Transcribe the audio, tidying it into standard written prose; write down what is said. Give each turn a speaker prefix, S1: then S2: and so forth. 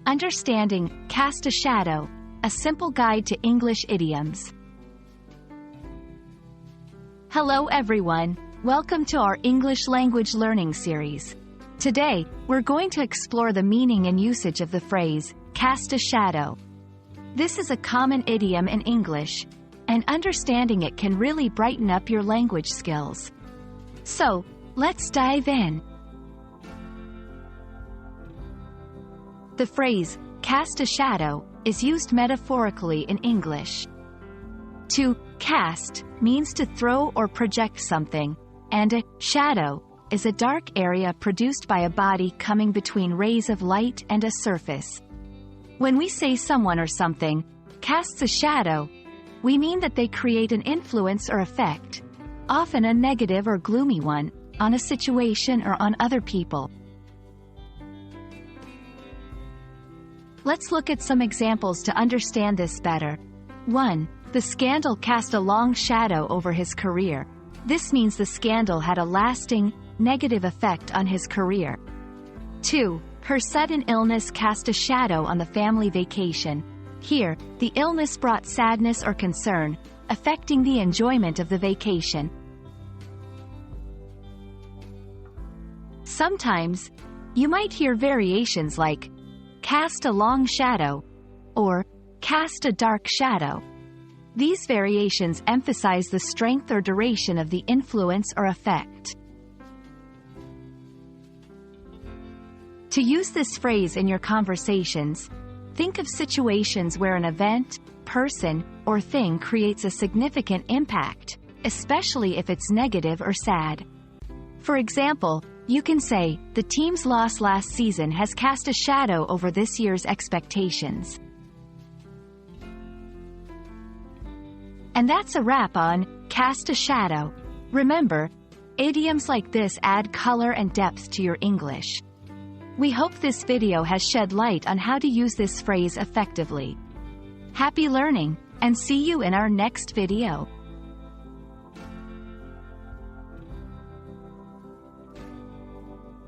S1: Understanding, cast a shadow, a simple guide to English idioms. Hello everyone, welcome to our English language learning series. Today, we're going to explore the meaning and usage of the phrase, cast a shadow. This is a common idiom in English, and understanding it can really brighten up your language skills. So, let's dive in. The phrase, cast a shadow, is used metaphorically in English. To cast means to throw or project something, and a shadow is a dark area produced by a body coming between rays of light and a surface. When we say someone or something casts a shadow, we mean that they create an influence or effect, often a negative or gloomy one, on a situation or on other people. Let's look at some examples to understand this better. 1. The scandal cast a long shadow over his career. This means the scandal had a lasting, negative effect on his career. 2. Her sudden illness cast a shadow on the family vacation. Here, the illness brought sadness or concern, affecting the enjoyment of the vacation. Sometimes, you might hear variations like, cast a long shadow, or cast a dark shadow. These variations emphasize the strength or duration of the influence or effect. To use this phrase in your conversations, think of situations where an event, person, or thing creates a significant impact, especially if it's negative or sad. For example, you can say, the team's loss last season has cast a shadow over this year's expectations. And that's a wrap on cast a shadow. Remember, idioms like this add color and depth to your English. We hope this video has shed light on how to use this phrase effectively. Happy learning, and see you in our next video.